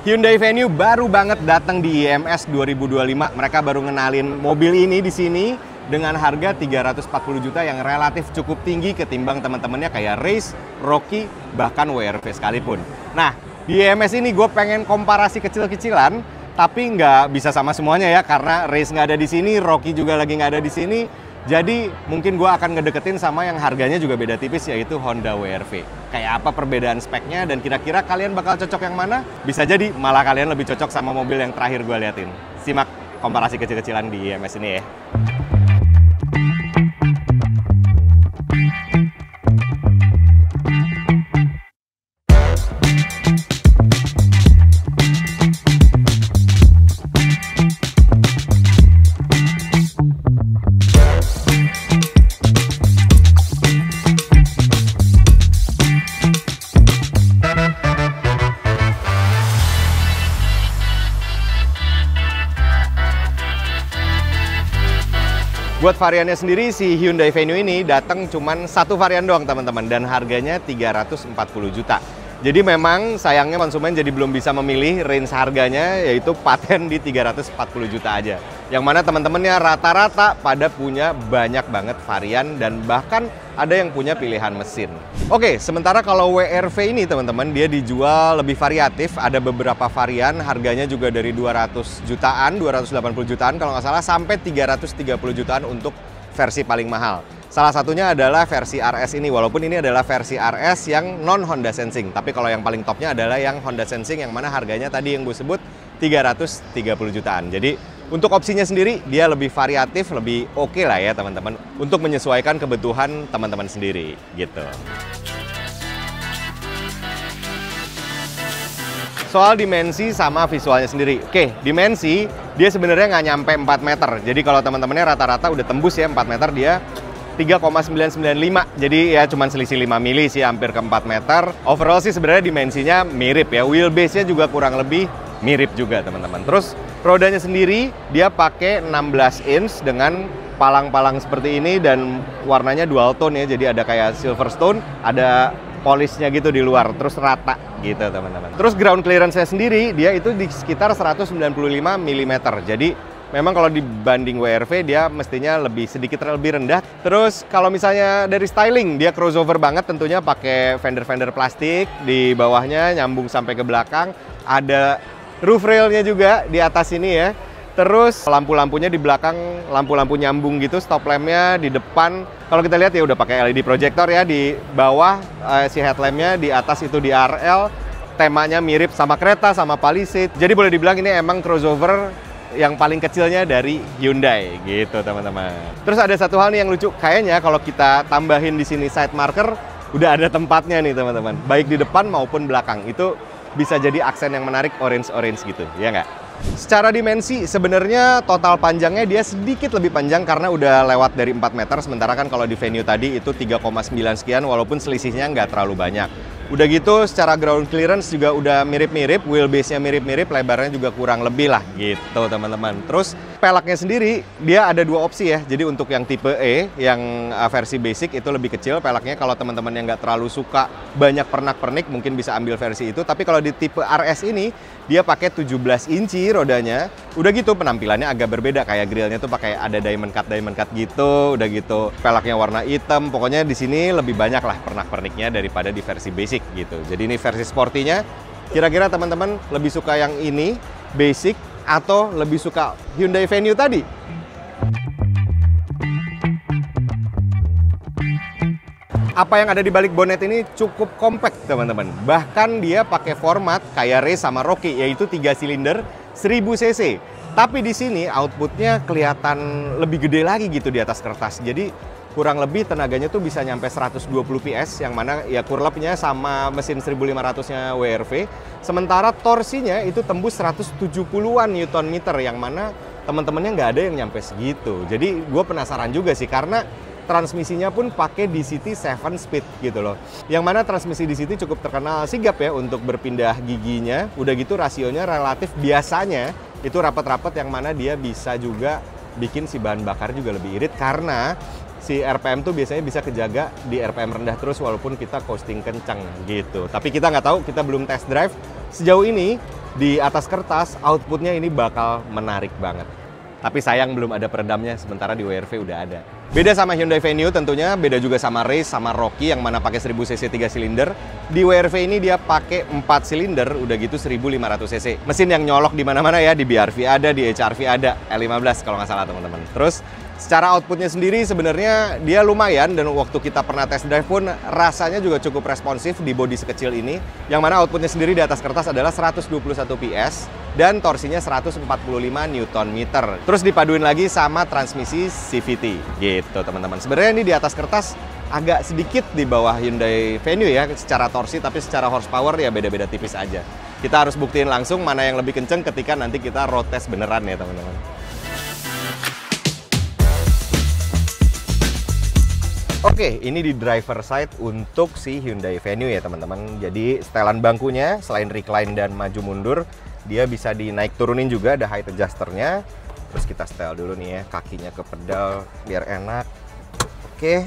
Hyundai Venue baru banget datang di IMS 2025. Mereka baru ngenalin mobil ini di sini dengan harga 340 juta yang relatif cukup tinggi ketimbang teman-temannya kayak Race, Rocky, bahkan WRV sekalipun. Nah, di IMS ini gue pengen komparasi kecil-kecilan, tapi nggak bisa sama semuanya ya, karena Race nggak ada di sini, Rocky juga lagi nggak ada di sini. Jadi mungkin gue akan ngedeketin sama yang harganya juga beda tipis, yaitu Honda WRV. Kayak apa perbedaan speknya dan kira-kira kalian bakal cocok yang mana? Bisa jadi malah kalian lebih cocok sama mobil yang terakhir gue liatin. Simak komparasi kecil-kecilan di IMS ini ya. Buat variannya sendiri, si Hyundai Venue ini datang cuman satu varian doang teman-teman, dan harganya 340 juta. Jadi memang sayangnya konsumen jadi belum bisa memilih range harganya, yaitu paten di 340 juta aja. Yang mana teman-temannya rata-rata pada punya banyak banget varian dan bahkan ada yang punya pilihan mesin. Oke, sementara kalau WRV ini teman-teman, dia dijual lebih variatif. Ada beberapa varian, harganya juga dari 200 jutaan, 280 jutaan kalau nggak salah, sampai 330 jutaan untuk versi paling mahal. Salah satunya adalah versi RS ini, walaupun ini adalah versi RS yang non-Honda Sensing. Tapi kalau yang paling topnya adalah yang Honda Sensing, yang mana harganya tadi yang gue sebut 330 jutaan. Jadi untuk opsinya sendiri, dia lebih variatif, lebih oke lah ya teman-teman, untuk menyesuaikan kebutuhan teman-teman sendiri gitu. Soal dimensi sama visualnya sendiri. Oke, dimensi dia sebenarnya nggak nyampe 4 meter. Jadi kalau teman-temannya rata-rata udah tembus ya 4 meter, dia 3,995. Jadi ya cuman selisih 5 mili sih, hampir ke 4 meter. Overall sih sebenarnya dimensinya mirip ya. Wheelbase-nya juga kurang lebih mirip juga teman-teman. Terus rodanya sendiri dia pakai 16 inch dengan palang-palang seperti ini dan warnanya dual tone ya. Jadi ada kayak Silverstone, ada polishnya gitu di luar, terus rata gitu teman-teman. Terus ground clearance-nya sendiri dia itu di sekitar 195 mm. Jadi memang kalau dibanding WRV dia mestinya sedikit lebih rendah. Terus kalau misalnya dari styling, dia crossover banget tentunya, pakai fender-fender plastik di bawahnya nyambung sampai ke belakang. Ada roof railnya juga di atas ini ya. Terus lampu-lampunya di belakang, lampu-lampu nyambung gitu, stop lampnya di depan. Kalau kita lihat ya udah pakai LED projector ya di bawah, si headlampnya di atas itu di RL. Temanya mirip sama kereta, sama Palisade. Jadi boleh dibilang ini emang crossover yang paling kecilnya dari Hyundai gitu teman-teman. Terus ada satu hal nih yang lucu, kayaknya kalau kita tambahin di sini side marker, udah ada tempatnya nih teman-teman. Baik di depan maupun belakang, itu bisa jadi aksen yang menarik, orange-orange gitu, ya nggak? Secara dimensi sebenarnya total panjangnya dia sedikit lebih panjang karena udah lewat dari 4 meter, sementara kan kalau di Venue tadi itu 3,9 sekian, walaupun selisihnya nggak terlalu banyak. Udah gitu secara ground clearance juga udah mirip-mirip, wheelbase-nya mirip-mirip, lebarnya juga kurang lebih lah gitu teman-teman. Terus pelaknya sendiri dia ada dua opsi ya. Jadi untuk yang tipe E, yang versi basic itu lebih kecil pelaknya. Kalau teman-teman yang nggak terlalu suka banyak pernak-pernik mungkin bisa ambil versi itu. Tapi kalau di tipe RS ini dia pakai 17 inci rodanya. Udah gitu penampilannya agak berbeda, kayak grillnya tuh pakai ada diamond cut gitu. Udah gitu pelaknya warna hitam. Pokoknya di sini lebih banyak lah pernak-perniknya daripada di versi basic gitu. Jadi ini versi sportinya. Kira-kira teman-teman lebih suka yang ini basic atau lebih suka Hyundai Venue tadi? Apa yang ada di balik bonet ini cukup compact teman-teman. Bahkan dia pakai format kayak Race sama Rocky, yaitu 3 silinder 1000 cc. Tapi di sini outputnya kelihatan lebih gede lagi gitu di atas kertas. Jadi kurang lebih tenaganya tuh bisa nyampe 120 PS, yang mana ya kurlapnya sama mesin 1500-nya WRV. Sementara torsinya itu tembus 170-an Newton meter, yang mana teman-temannya nggak ada yang nyampe segitu. Jadi gue penasaran juga sih, karena transmisinya pun pakai DCT 7 speed gitu loh. Yang mana transmisi DCT cukup terkenal sigap ya untuk berpindah giginya. Udah gitu rasionya relatif biasanya itu rapat-rapat, yang mana dia bisa juga bikin si bahan bakar juga lebih irit, karena si RPM tuh biasanya bisa kejaga di RPM rendah terus walaupun kita coasting kencang gitu. Tapi kita nggak tahu, kita belum test drive. Sejauh ini di atas kertas outputnya ini bakal menarik banget. Tapi sayang belum ada peredamnya, sementara di WRV udah ada. Beda sama Hyundai Venue tentunya, beda juga sama Race, sama Rocky yang mana pakai 1000 cc 3 silinder. Di WRV ini dia pakai 4 silinder, udah gitu 1500 cc. Mesin yang nyolok di mana-mana ya, di BRV ada, di HRV ada, L15 kalau nggak salah teman-teman. Terus secara outputnya sendiri sebenarnya dia lumayan, dan waktu kita pernah test drive pun rasanya juga cukup responsif di bodi sekecil ini, yang mana outputnya sendiri di atas kertas adalah 121 PS dan torsinya 145 Nm. Terus dipaduin lagi sama transmisi CVT gitu teman-teman. Sebenarnya ini di atas kertas agak sedikit di bawah Hyundai Venue ya secara torsi, tapi secara horsepower ya beda-beda tipis aja. Kita harus buktiin langsung mana yang lebih kenceng ketika nanti kita road test beneran ya teman-teman. Oke, ini di driver side untuk si Hyundai Venue ya teman-teman. Jadi setelan bangkunya selain recline dan maju mundur, dia bisa dinaik turunin juga, ada height adjusternya. Terus kita setel dulu nih ya, kakinya ke pedal biar enak. Oke.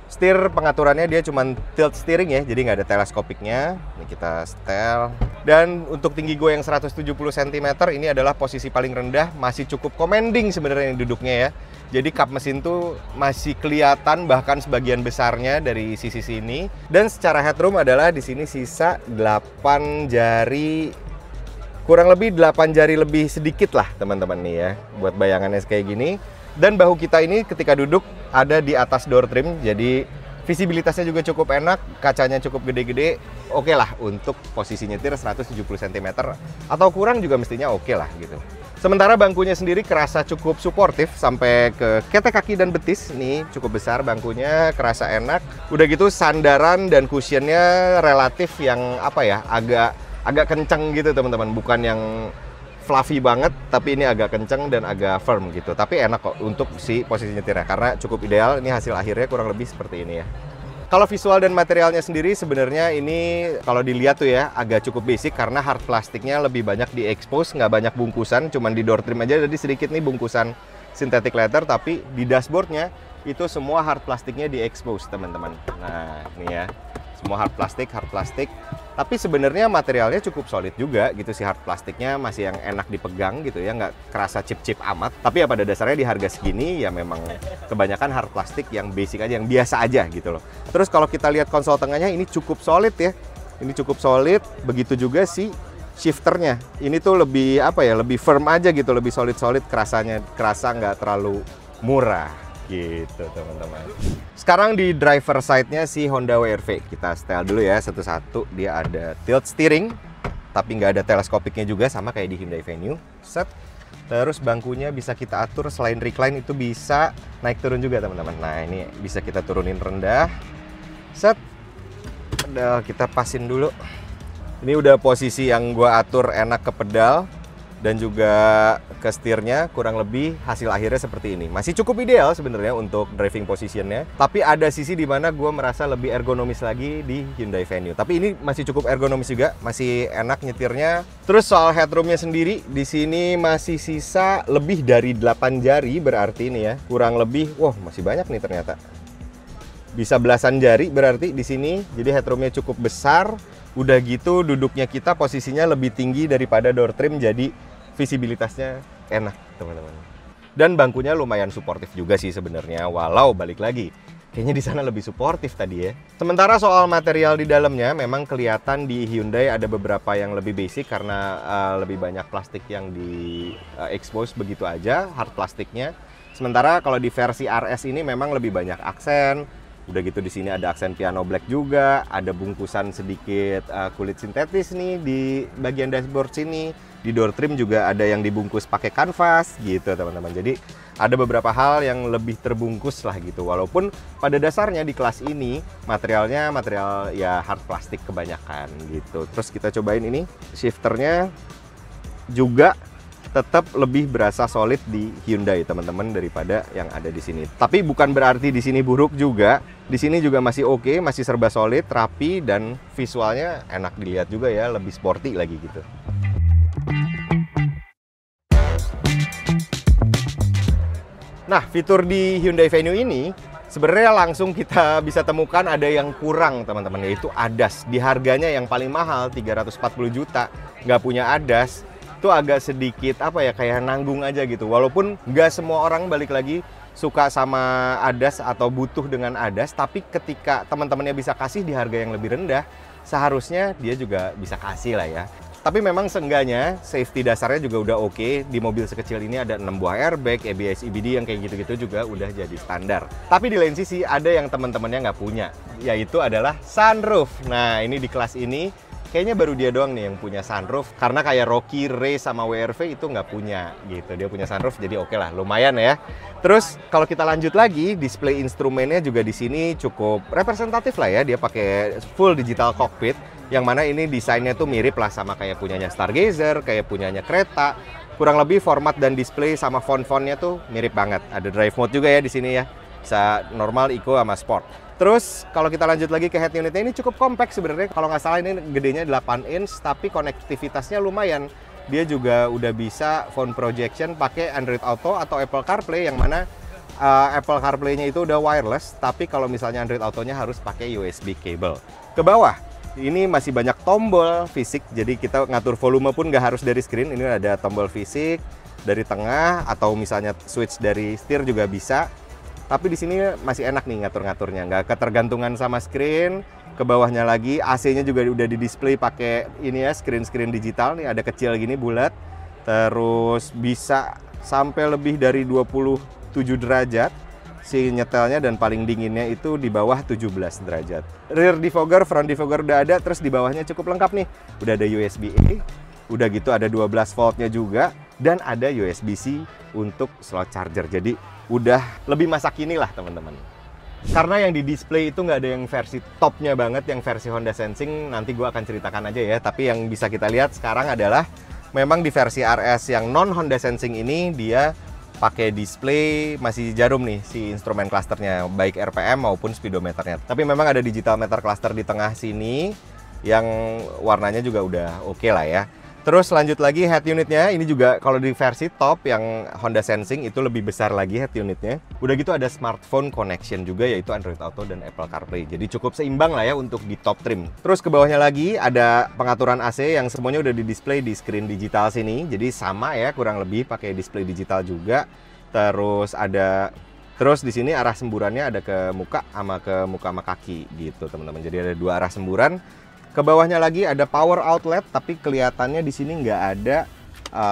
Setir pengaturannya dia cuma tilt steering ya, jadi nggak ada teleskopiknya. Ini kita setel. Dan untuk tinggi gue yang 170 cm, ini adalah posisi paling rendah, masih cukup commanding sebenarnya yang duduknya ya. Jadi kap mesin tuh masih kelihatan bahkan sebagian besarnya dari sisi sini. Dan secara headroom adalah di sini sisa 8 jari, kurang lebih 8 jari lebih sedikit lah teman-teman nih ya, buat bayangannya kayak gini. Dan bahu kita ini ketika duduk ada di atas door trim, jadi visibilitasnya juga cukup enak, kacanya cukup gede-gede. Oke lah untuk posisi nyetir 170 cm atau kurang juga mestinya oke lah gitu. Sementara bangkunya sendiri kerasa cukup suportif sampai ke ketek kaki dan betis. Nih cukup besar bangkunya, kerasa enak. Udah gitu sandaran dan cushionnya relatif yang apa ya, agak kenceng gitu teman-teman, bukan yang fluffy banget, tapi ini agak kenceng dan agak firm gitu. Tapi enak kok untuk si posisi nyetirnya karena cukup ideal. Ini hasil akhirnya kurang lebih seperti ini ya. Kalau visual dan materialnya sendiri sebenarnya ini kalau dilihat tuh ya agak cukup basic karena hard plastiknya lebih banyak di expose, nggak banyak bungkusan, cuman di door trim aja jadi sedikit nih bungkusan synthetic leather, tapi di dashboardnya itu semua hard plastiknya di expose teman-teman. Nah ini ya, semua hard plastik. Tapi sebenarnya materialnya cukup solid juga gitu, si hard plastiknya masih yang enak dipegang gitu ya, nggak kerasa chip-chip amat. Tapi ya pada dasarnya di harga segini ya memang kebanyakan hard plastik yang basic aja, yang biasa aja gitu loh. Terus kalau kita lihat konsol tengahnya ini cukup solid ya, ini cukup solid. Begitu juga si shifternya, ini tuh lebih apa ya, lebih firm aja gitu, lebih solid kerasanya, kerasa nggak terlalu murah gitu teman-teman. Sekarang di driver side-nya si Honda WRV, kita setel dulu ya satu-satu. Dia ada tilt steering, tapi nggak ada teleskopiknya juga, sama kayak di Hyundai Venue. Set. Terus bangkunya bisa kita atur, selain recline itu bisa naik turun juga teman-teman. Nah ini bisa kita turunin rendah. Set. Pedal kita pasin dulu. Ini udah posisi yang gua atur enak ke pedal dan juga ke setirnya, kurang lebih hasil akhirnya seperti ini. Masih cukup ideal sebenarnya untuk driving positionnya, tapi ada sisi di mana gue merasa lebih ergonomis lagi di Hyundai Venue. Tapi ini masih cukup ergonomis juga, masih enak nyetirnya. Terus soal headroomnya sendiri, di sini masih sisa lebih dari 8 jari berarti ini ya, kurang lebih, wah masih banyak nih ternyata. Bisa belasan jari berarti di sini, jadi headroomnya cukup besar. Udah gitu duduknya kita posisinya lebih tinggi daripada door trim, jadi visibilitasnya enak teman-teman. Dan bangkunya lumayan suportif juga sih sebenarnya, walau balik lagi kayaknya di sana lebih suportif tadi ya. Sementara soal material di dalamnya memang kelihatan di Hyundai ada beberapa yang lebih basic karena lebih banyak plastik yang di expose begitu aja, hard plastiknya. Sementara kalau di versi RS ini memang lebih banyak aksen. Udah gitu di sini ada aksen piano black juga, ada bungkusan sedikit kulit sintetis nih di bagian dashboard sini. Di door trim juga ada yang dibungkus pakai kanvas gitu teman-teman. Jadi ada beberapa hal yang lebih terbungkus lah gitu. Walaupun pada dasarnya di kelas ini materialnya material ya hard plastik kebanyakan gitu. Terus kita cobain ini shifternya juga tetap lebih berasa solid di Hyundai teman-teman daripada yang ada di sini. Tapi bukan berarti di sini buruk juga. Di sini juga masih oke, masih serba solid, rapi, dan visualnya enak dilihat juga ya, lebih sporty lagi gitu. Nah, fitur di Hyundai Venue ini Sebenarnya langsung kita bisa temukan ada yang kurang teman-teman, yaitu ADAS. Di harganya yang paling mahal 340 juta nggak punya ADAS, itu agak sedikit apa ya, kayak nanggung aja gitu. Walaupun nggak semua orang balik lagi suka sama ADAS atau butuh dengan ADAS, tapi ketika teman-temannya bisa kasih di harga yang lebih rendah, seharusnya dia juga bisa kasih lah ya. Tapi memang seenggaknya safety dasarnya juga udah oke. Di mobil sekecil ini ada 6 buah airbag, ABS, EBD yang kayak gitu-gitu juga udah jadi standar. Tapi di lain sisi ada yang teman-temannya nggak punya, yaitu adalah sunroof. Nah ini di kelas ini kayaknya baru dia doang nih yang punya sunroof. Karena kayak Rocky, Ray, sama WRV itu nggak punya gitu. Dia punya sunroof jadi oke lah, lumayan ya. Terus kalau kita lanjut lagi, display instrumennya juga di sini cukup representatif lah ya. Dia pakai full digital cockpit, yang mana ini desainnya tuh mirip lah sama kayak punyanya Stargazer, kayak punyanya kereta. Kurang lebih format dan display sama font-fontnya tuh mirip banget. Ada drive mode juga ya di sini ya. Bisa normal, eco, sama sport. Terus kalau kita lanjut lagi ke head unitnya, ini cukup compact sebenarnya. Kalau nggak salah ini gedenya 8 inch, tapi konektivitasnya lumayan. Dia juga udah bisa phone projection pakai Android Auto atau Apple CarPlay, yang mana Apple CarPlay-nya itu udah wireless, tapi kalau misalnya Android Auto-nya harus pakai USB cable. Ke bawah, ini masih banyak tombol fisik, jadi kita ngatur volume pun nggak harus dari screen. Ini ada tombol fisik dari tengah, atau misalnya switch dari setir juga bisa. Tapi di sini masih enak nih ngatur-ngaturnya, nggak ketergantungan sama screen. Ke bawahnya lagi, AC-nya juga udah di display pakai ini ya, screen digital. Nih ada kecil gini, bulat. Terus bisa sampai lebih dari 27 derajat. Si nyetelnya, dan paling dinginnya itu di bawah 17 derajat. Rear defogger, front defogger udah ada, terus di bawahnya cukup lengkap nih. Udah ada USB-A, udah gitu ada 12 voltnya juga, dan ada USB-C untuk slot charger. Jadi udah lebih masa kini lah teman-teman. Karena yang di display itu nggak ada yang versi topnya banget, yang versi Honda Sensing nanti gue akan ceritakan aja ya. Tapi yang bisa kita lihat sekarang adalah memang di versi RS yang non Honda Sensing ini dia pakai display masih jarum nih si instrumen clusternya, baik RPM maupun speedometernya. Tapi memang ada digital meter cluster di tengah sini yang warnanya juga udah oke lah ya. Terus lanjut lagi head unitnya, ini juga kalau di versi top yang Honda Sensing itu lebih besar lagi head unitnya. Udah gitu ada smartphone connection juga, yaitu Android Auto dan Apple CarPlay. Jadi cukup seimbang lah ya untuk di top trim. Terus ke bawahnya lagi ada pengaturan AC yang semuanya udah di display di screen digital sini. Jadi sama ya, kurang lebih pakai display digital juga. Terus di sini arah semburannya ada ke muka sama kaki gitu teman-teman. Jadi ada dua arah semburan. Ke bawahnya lagi ada power outlet, tapi kelihatannya di sini nggak ada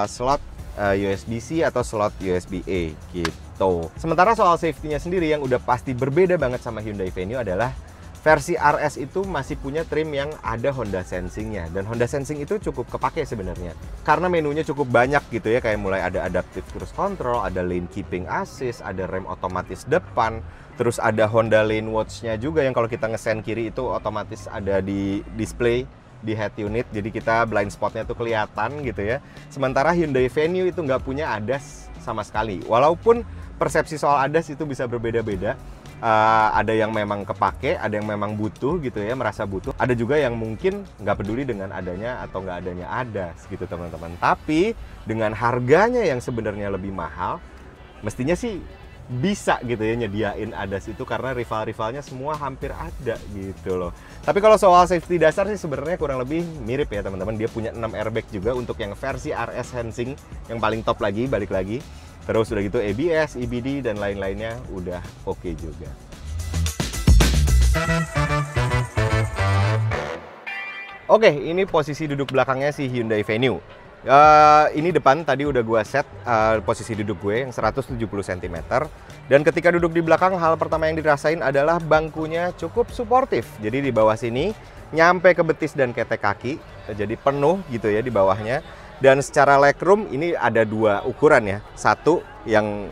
slot USB-C atau slot USB-A gitu. Sementara soal safety-nya sendiri yang udah pasti berbeda banget sama Hyundai Venue adalah versi RS itu masih punya trim yang ada Honda Sensing-nya. Dan Honda Sensing itu cukup kepake sebenarnya. Karena menunya cukup banyak gitu ya, kayak mulai ada adaptive cruise control, ada lane keeping assist, ada rem otomatis depan, terus ada Honda Lane Watch-nya juga yang kalau kita ngesen kiri itu otomatis ada di display di head unit, jadi kita blind spotnya tuh kelihatan gitu ya. Sementara Hyundai Venue itu nggak punya ADAS sama sekali. Walaupun persepsi soal ADAS itu bisa berbeda-beda. Ada yang memang kepake, ada yang memang butuh gitu ya, merasa butuh. Ada juga yang mungkin nggak peduli dengan adanya atau nggak adanya ADAS gitu teman-teman. Tapi dengan harganya yang sebenarnya lebih mahal, mestinya sih bisa gitu ya nyediain ADAS itu, karena rival-rivalnya semua hampir ada gitu loh. Tapi kalau soal safety dasar sih sebenarnya kurang lebih mirip ya teman-teman. Dia punya 6 airbag juga untuk yang versi RS Sensing yang paling top lagi, balik lagi. Terus udah gitu ABS, EBD, dan lain-lainnya udah oke juga. Oke, ini posisi duduk belakangnya si Hyundai Venue. Ini depan tadi udah gua set posisi duduk gue yang 170 cm. Dan ketika duduk di belakang, hal pertama yang dirasain adalah bangkunya cukup suportif. Jadi di bawah sini nyampe ke betis dan ketek kaki, jadi penuh gitu ya di bawahnya. Dan secara legroom ini ada dua ukuran ya. Satu yang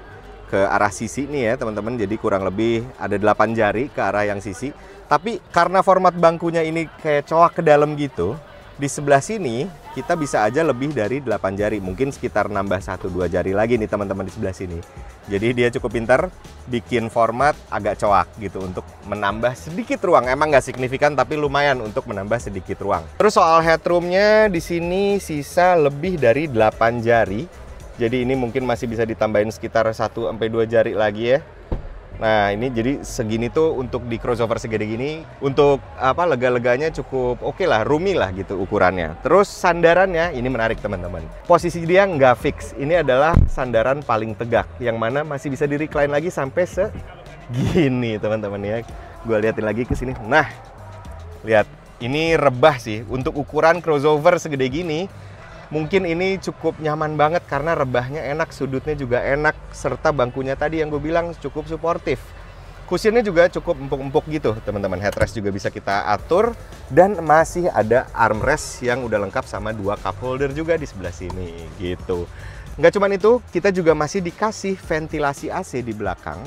ke arah sisi nih ya teman-teman, jadi kurang lebih ada 8 jari ke arah yang sisi. Tapi karena format bangkunya ini kayak coak ke dalam gitu, di sebelah sini kita bisa aja lebih dari 8 jari. Mungkin sekitar nambah 1-2 jari lagi nih teman-teman di sebelah sini. Jadi dia cukup pintar bikin format agak coak gitu untuk menambah sedikit ruang. Emang nggak signifikan tapi lumayan untuk menambah sedikit ruang. Terus soal headroomnya di sini sisa lebih dari 8 jari. Jadi ini mungkin masih bisa ditambahin sekitar 1-2 jari lagi ya. Nah, ini jadi segini tuh untuk di crossover segede gini, untuk apa lega-leganya cukup oke lah, roomy lah gitu ukurannya. Terus sandarannya, ini menarik teman-teman. Posisi dia nggak fix, ini adalah sandaran paling tegak, yang mana masih bisa di recline lagi sampai segini teman-teman ya. Gue liatin lagi ke sini. Nah, lihat, ini rebah sih, untuk ukuran crossover segede gini. Mungkin ini cukup nyaman banget karena rebahnya enak, sudutnya juga enak, serta bangkunya tadi yang gue bilang cukup suportif. Cushionnya juga cukup empuk-empuk gitu teman-teman. Headrest juga bisa kita atur dan masih ada armrest yang udah lengkap sama 2 cup holder juga di sebelah sini gitu. Nggak cuman itu, kita juga masih dikasih ventilasi AC di belakang.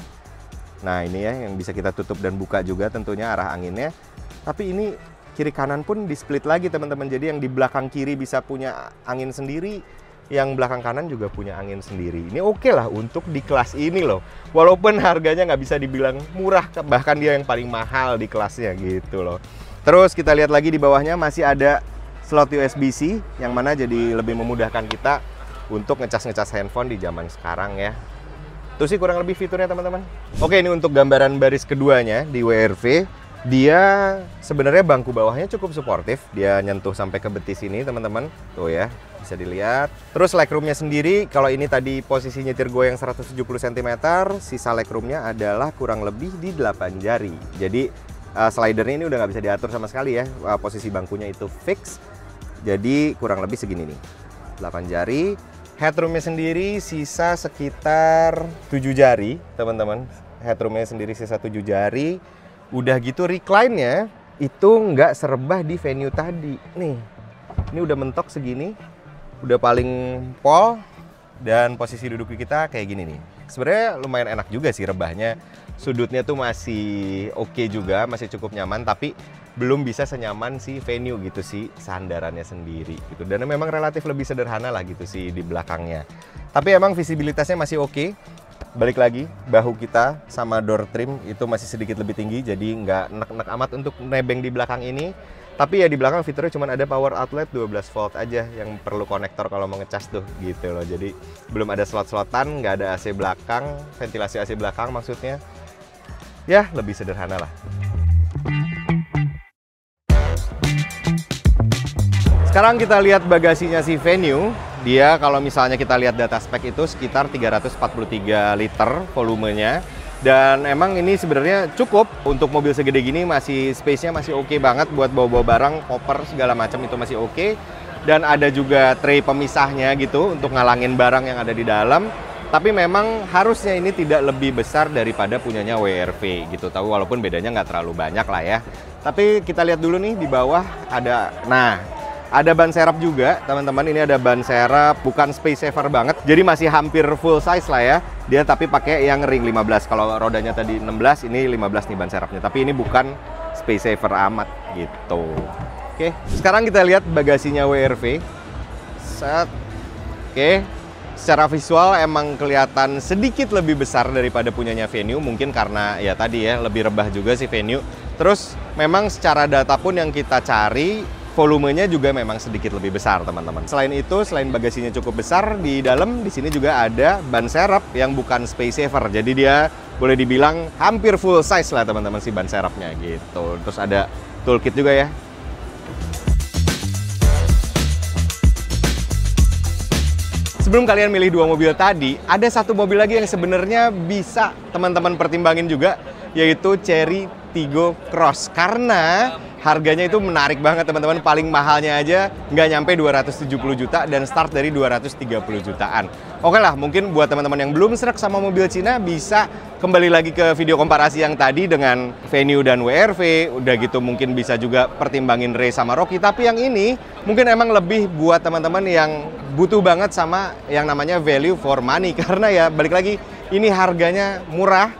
Nah ini ya yang bisa kita tutup dan buka juga tentunya arah anginnya. Tapi ini kiri kanan pun di split lagi teman-teman, jadi yang di belakang kiri bisa punya angin sendiri, yang belakang kanan juga punya angin sendiri. Ini oke lah untuk di kelas ini loh, walaupun harganya nggak bisa dibilang murah, bahkan dia yang paling mahal di kelasnya gitu loh. Terus kita lihat lagi di bawahnya masih ada slot USB-C, yang mana jadi lebih memudahkan kita untuk ngecas handphone di zaman sekarang ya. Itu sih kurang lebih fiturnya teman-teman. Oke, ini untuk gambaran baris keduanya di WRV. Dia sebenarnya bangku bawahnya cukup suportif, dia nyentuh sampai ke betis ini teman-teman, tuh ya bisa dilihat. Terus legroomnya sendiri, kalau ini tadi posisi nyetir gue yang 170 cm, sisa legroomnya adalah kurang lebih di 8 jari. Jadi slidernya ini udah nggak bisa diatur sama sekali ya, posisi bangkunya itu fix. Jadi kurang lebih segini nih, 8 jari. Headroomnya sendiri sisa sekitar 7 jari teman-teman. Headroomnya sendiri sisa 7 jari. Udah gitu recline-nya itu nggak serebah di Venue tadi. Nih, ini udah mentok segini, udah paling pol, dan posisi duduk kita kayak gini nih. Sebenarnya lumayan enak juga sih rebahnya. Sudutnya tuh masih oke juga, masih cukup nyaman, tapi belum bisa senyaman si Venue gitu sih sandarannya sendiri gitu. Dan memang relatif lebih sederhana lah gitu sih di belakangnya. Tapi emang visibilitasnya masih oke. Balik lagi, bahu kita sama door trim itu masih sedikit lebih tinggi, jadi nggak nek-nek amat untuk nebeng di belakang ini. Tapi ya di belakang fiturnya cuma ada power outlet 12 volt aja yang perlu konektor kalau mau ngecas tuh gitu loh. Jadi belum ada slot-slotan, nggak ada AC belakang, ventilasi AC belakang maksudnya. Ya lebih sederhana lah. Sekarang kita lihat bagasinya si Venue. Dia kalau misalnya kita lihat data spek itu sekitar 343 liter volumenya. Dan emang ini sebenarnya cukup untuk mobil segede gini, masih space-nya masih oke banget buat bawa-bawa barang, koper segala macam itu masih oke. Dan ada juga tray pemisahnya gitu untuk ngalangin barang yang ada di dalam. Tapi memang harusnya ini tidak lebih besar daripada punyanya WRV gitu. Tahu walaupun bedanya nggak terlalu banyak lah ya. Tapi kita lihat dulu nih di bawah ada, ada ban serep juga, teman-teman. Ini ada ban serep, bukan space saver banget. Jadi masih hampir full size lah ya. Dia tapi pakai yang ring 15. Kalau rodanya tadi 16, ini 15 nih ban serepnya. Tapi ini bukan space saver amat gitu. Oke, sekarang kita lihat bagasinya WRV. Set. Oke, secara visual emang kelihatan sedikit lebih besar daripada punyanya Venue. Mungkin karena ya tadi ya, lebih rebah juga sih Venue. Terus memang secara data pun yang kita cari, volumenya juga memang sedikit lebih besar teman-teman. Selain itu, selain bagasinya cukup besar, di dalam di sini juga ada ban serep yang bukan space saver. Jadi dia boleh dibilang hampir full size lah teman-teman si ban serepnya gitu. Terus ada toolkit juga ya. Sebelum kalian milih dua mobil tadi, ada satu mobil lagi yang sebenarnya bisa teman-teman pertimbangin juga, yaitu Chery Tiggo Cross. Karena harganya itu menarik banget teman-teman, paling mahalnya aja nggak nyampe 270 juta dan start dari 230 jutaan. Oke lah, mungkin buat teman-teman yang belum srek sama mobil Cina bisa kembali lagi ke video komparasi yang tadi dengan Venue dan WRV. Udah gitu mungkin bisa juga pertimbangin Ray sama Rocky. Tapi yang ini mungkin emang lebih buat teman-teman yang butuh banget sama yang namanya value for money. Karena ya balik lagi, ini harganya murah.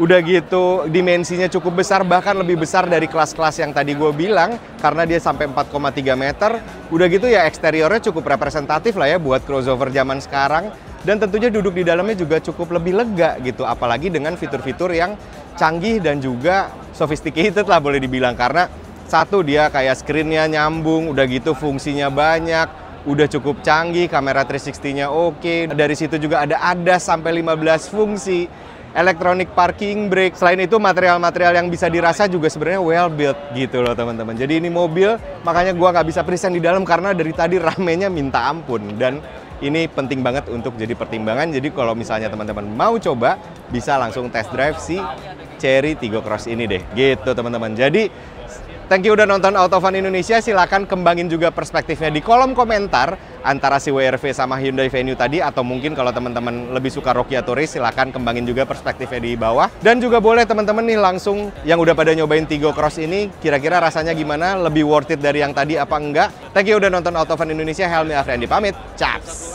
Udah gitu dimensinya cukup besar, bahkan lebih besar dari kelas-kelas yang tadi gue bilang, karena dia sampai 4,3 meter. Udah gitu ya eksteriornya cukup representatif lah ya buat crossover zaman sekarang. Dan tentunya duduk di dalamnya juga cukup lebih lega gitu, apalagi dengan fitur-fitur yang canggih dan juga sophisticated lah boleh dibilang. Karena satu, dia kayak screen-nya nyambung, udah gitu fungsinya banyak, udah cukup canggih, kamera 360-nya oke. Dari situ juga ada ADAS sampai 15 fungsi. electronic parking brake. Selain itu material-material yang bisa dirasa juga sebenarnya well built gitu loh teman-teman. Jadi ini mobil, makanya gua nggak bisa present di dalam karena dari tadi ramenya minta ampun. Dan ini penting banget untuk jadi pertimbangan. Jadi kalau misalnya teman-teman mau coba, bisa langsung test drive si Chery Tiggo Cross ini deh. Gitu teman-teman. Jadi thank you udah nonton Autofun Indonesia. Silakan kembangin juga perspektifnya di kolom komentar antara si WRV sama Hyundai Venue tadi, atau mungkin kalau teman-teman lebih suka Rocky atau Race, silakan kembangin juga perspektifnya di bawah. Dan juga boleh teman-teman nih langsung yang udah pada nyobain Tiggo Cross ini, kira-kira rasanya gimana, lebih worth it dari yang tadi apa enggak. Thank you udah nonton Autofun Indonesia. Helmi Afriandi pamit. Caps.